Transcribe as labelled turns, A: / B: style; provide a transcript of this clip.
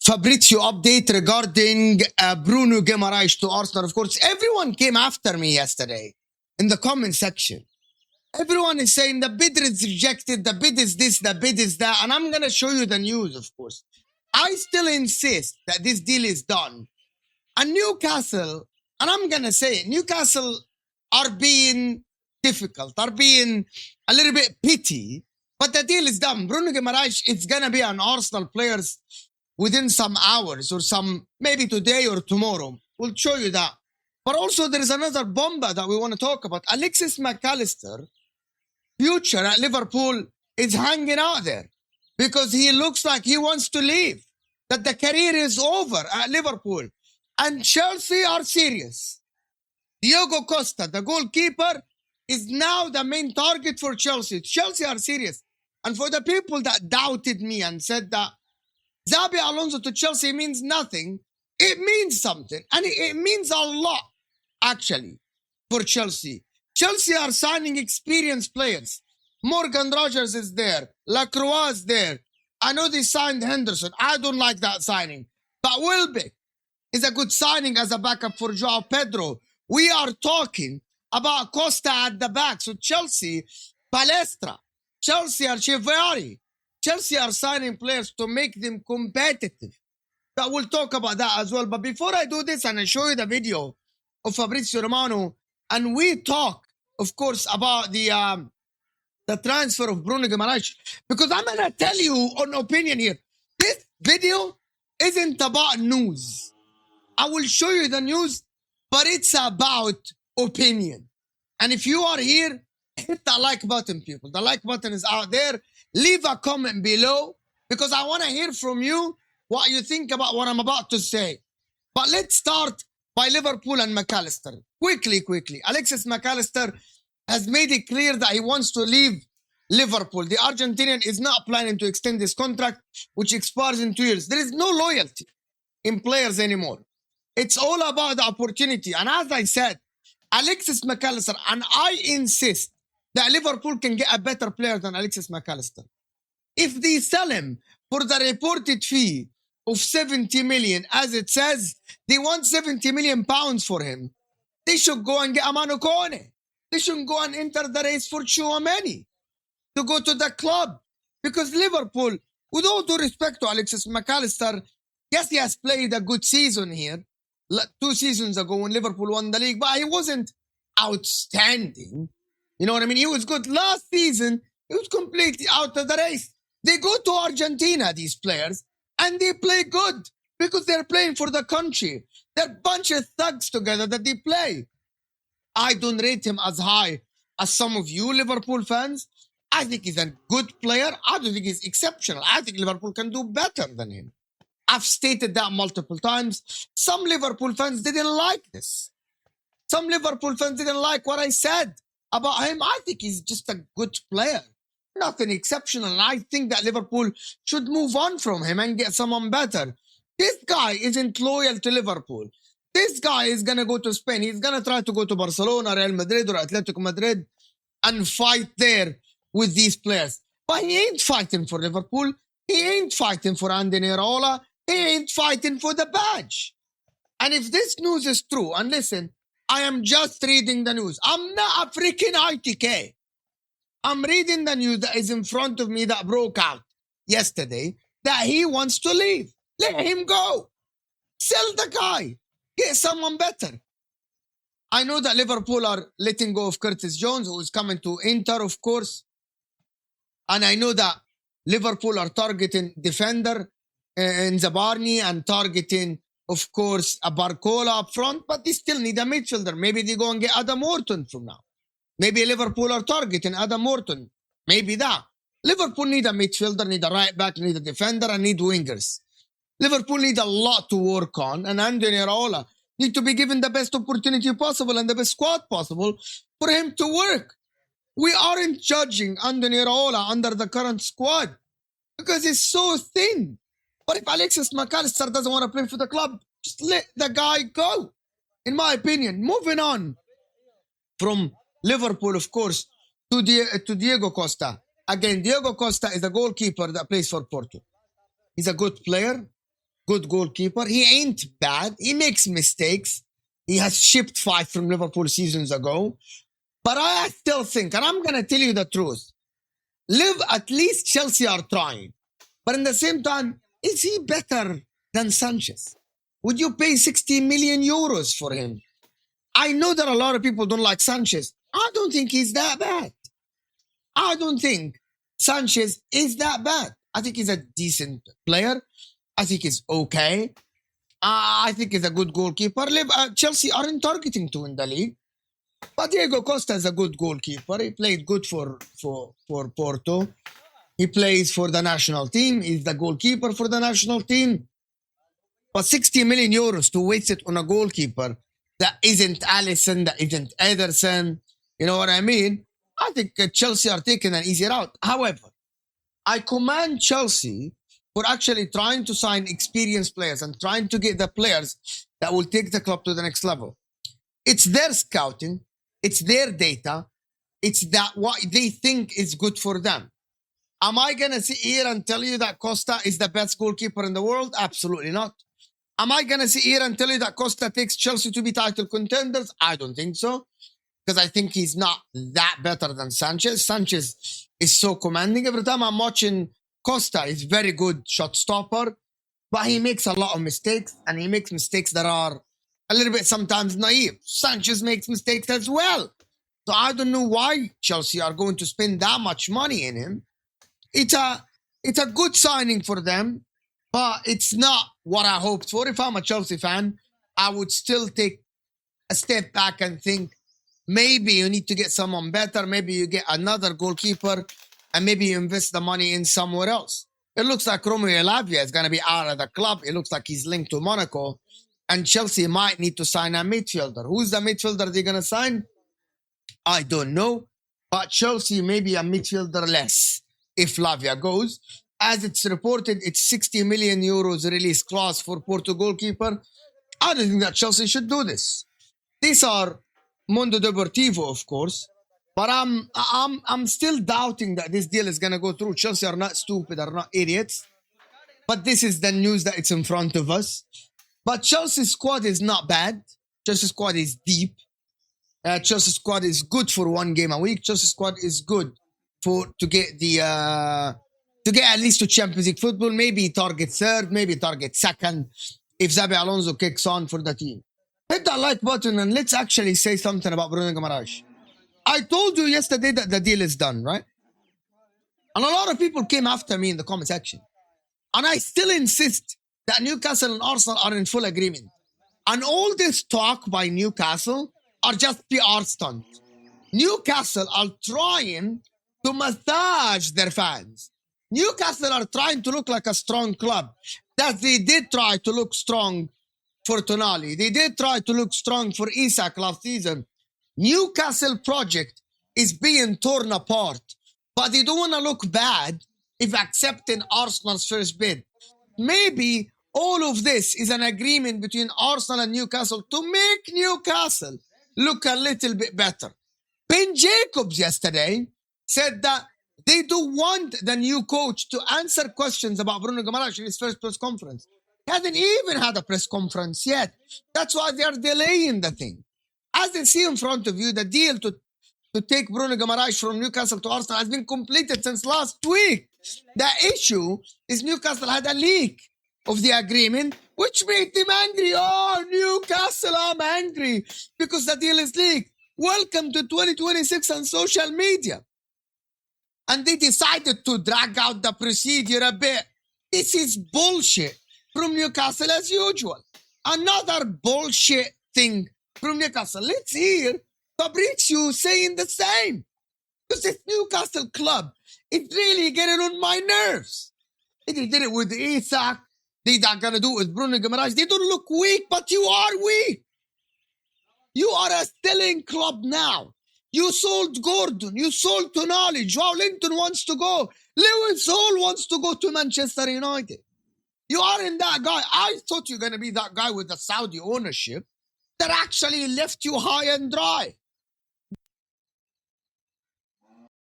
A: Fabrizio update regarding Bruno Guimarães to Arsenal. Of course, everyone came after me yesterday in the comment section. Everyone is saying the bid is rejected, the bid is this, the bid is that, and I'm going to show you the news, of course. I still insist that this deal is done. And Newcastle, and I'm going to say it, Newcastle are being difficult, are being a little bit petty, but the deal is done. Bruno Guimarães is going to be an Arsenal player within some hours or maybe today or tomorrow. We'll show you that. But also there is another bomba that we want to talk about. Alexis Mac Allister, future at Liverpool, is hanging out there because he looks like he wants to leave, that the career is over at Liverpool. And Chelsea are serious. Diogo Costa, the goalkeeper, is now the main target for Chelsea. Chelsea are serious. And for the people that doubted me and said that Xabi Alonso to Chelsea means nothing, it means something. And it means a lot, actually, for Chelsea. Chelsea are signing experienced players. Morgan Rogers is there. Lacroix is there. I know they signed Henderson. I don't like that signing. But Welbeck is a good signing as a backup for Joao Pedro. We are talking about Costa at the back. So Chelsea, Palestra, Chelsea, Arje, Chelsea are signing players to make them competitive. But we'll talk about that as well. But before I do this and I show you the video of Fabrizio Romano, and we talk, of course, about the transfer of Bruno Guimarães, because I'm going to tell you an opinion here. This video isn't about news. I will show you the news, but it's about opinion. And if you are here, hit the like button, people. The like button is out there. Leave a comment below because I want to hear from you what you think about what I'm about to say. But let's start by Liverpool and Mac Allister. Quickly. Alexis Mac Allister has made it clear that he wants to leave Liverpool. The Argentinian is not planning to extend his contract, which expires in 2 years. There is no loyalty in players anymore. It's all about the opportunity. And as I said, Alexis Mac Allister, and I insist that Liverpool can get a better player than Alexis Mac Allister. If they sell him for the reported fee of 70 million, as it says, they want 70 million pounds for him, they should go and get a Manu Kone. They shouldn't go and enter the race for Chouameni to go to the club. Because Liverpool, with all due respect to Alexis Mac Allister, yes, he has played a good season here. 2 seasons ago when Liverpool won the league, but he wasn't outstanding. You know what I mean? He was good last season. He was completely out of the race. They go to Argentina, these players, and they play good because they're playing for the country. They're a bunch of thugs together that they play. I don't rate him as high as some of you Liverpool fans. I think he's a good player. I don't think he's exceptional. I think Liverpool can do better than him. I've stated that multiple times. Some Liverpool fans didn't like this. Some Liverpool fans didn't like what I said about him. I think he's just a good player. Nothing exceptional. And I think that Liverpool should move on from him and get someone better. This guy isn't loyal to Liverpool. This guy is going to go to Spain. He's going to try to go to Barcelona, Real Madrid, or Atletico Madrid and fight there with these players. But he ain't fighting for Liverpool. He ain't fighting for Andy Iraola. He ain't fighting for the badge. And if this news is true, and listen, I am just reading the news. I'm not a freaking ITK. I'm reading the news that is in front of me that broke out yesterday that he wants to leave. Let him go. Sell the guy. Get someone better. I know that Liverpool are letting go of Curtis Jones, who is coming to Inter, of course. And I know that Liverpool are targeting defender in Zabarni and targeting, of course, a Barcola up front, but they still need a midfielder. Maybe they go and get Adam Morton from now. Maybe Liverpool are targeting Adam Morton. Maybe that. Liverpool need a midfielder, need a right back, need a defender, and need wingers. Liverpool need a lot to work on, and Andy Iraola need to be given the best opportunity possible and the best squad possible for him to work. We aren't judging Andy Iraola under the current squad because it's so thin. But if Alexis Mac Allister doesn't want to play for the club, just let the guy go. In my opinion, moving on from Liverpool, of course, to Diogo Costa. Again, Diogo Costa is a goalkeeper that plays for Porto. He's a good player. good goalkeeper. He ain't bad. He makes mistakes. He has shipped 5 from Liverpool seasons ago. But I still think, and I'm going to tell you the truth, at least Chelsea are trying. But in the same time, is he better than Sanchez? Would you pay 60 million euros for him? I know that a lot of people don't like Sanchez. I don't think he's that bad. I don't think Sanchez is that bad. I think he's a decent player. I think he's okay. I think he's a good goalkeeper. Chelsea aren't targeting to win the league. But Diogo Costa is a good goalkeeper. He played good for Porto. He plays for the national team. He's the goalkeeper for the national team. But 60 million euros to waste it on a goalkeeper that isn't Alisson, that isn't Ederson, you know what I mean? I think Chelsea are taking an easy route. However, I commend Chelsea for actually trying to sign experienced players and trying to get the players that will take the club to the next level. It's their scouting. It's their data. It's that what they think is good for them. Am I going to sit here and tell you that Costa is the best goalkeeper in the world? Absolutely not. Am I going to sit here and tell you that Costa takes Chelsea to be title contenders? I don't think so. Because I think he's not that better than Sanchez. Sanchez is so commanding. Every time I'm watching Costa, he's very good shot stopper. But he makes a lot of mistakes. And he makes mistakes that are a little bit sometimes naive. Sanchez makes mistakes as well. So I don't know why Chelsea are going to spend that much money in him. It's a good signing for them, but it's not what I hoped for. If I'm a Chelsea fan, I would still take a step back and think, maybe you need to get someone better. Maybe you get another goalkeeper, and maybe you invest the money in somewhere else. It looks like rumours is going to be out of the club. It looks like he's linked to Monaco, and Chelsea might need to sign a midfielder. Who's the midfielder they're going to sign? I don't know, but Chelsea may be a midfielder less if Lavia goes. As it's reported, it's 60 million euros release clause for Porto goalkeeper. I don't think that Chelsea should do this. These are Mundo Deportivo, of course, but I'm still doubting that this deal is going to go through. Chelsea are not stupid, are not idiots. But this is the news that it's in front of us. But Chelsea's squad is not bad. Chelsea's squad is deep. Chelsea's squad is good for 1 game a week. Chelsea's squad is good to get at least to Champions League football. Maybe target 3rd, maybe target 2nd if Xabi Alonso kicks on for the team. Hit that like button and let's actually say something about Bruno Guimarães. I told you yesterday that the deal is done, right? And a lot of people came after me in the comment section. And I still insist that Newcastle and Arsenal are in full agreement. And all this talk by Newcastle are just PR stunts. Newcastle are trying to massage their fans. Newcastle are trying to look like a strong club. That they did try to look strong for Tonali. They did try to look strong for Isak last season. Newcastle project is being torn apart. But they don't want to look bad if accepting Arsenal's first bid. Maybe all of this is an agreement between Arsenal and Newcastle to make Newcastle look a little bit better. Ben Jacobs yesterday said that they don't want the new coach to answer questions about Bruno Guimarães in his first press conference. He hasn't even had a press conference yet. That's why they are delaying the thing. As you see in front of you, the deal to take Bruno Guimarães from Newcastle to Arsenal has been completed since last week. The issue is Newcastle had a leak of the agreement, which made them angry. Oh, Newcastle, I'm angry because the deal is leaked. Welcome to 2026 on social media. And they decided to drag out the procedure a bit. This is bullshit from Newcastle as usual. Another bullshit thing from Newcastle. Let's hear Fabrizio saying the same. Because this Newcastle club is really getting on my nerves. They did it with Isak. They're not going to do it with Bruno Guimarães. They don't look weak, but you are weak. You are a selling club now. You sold Gordon. You sold Tonali. Joao Linton wants to go. Lewis Hall wants to go to Manchester United. You aren't that guy. I thought you were going to be that guy with the Saudi ownership that actually left you high and dry.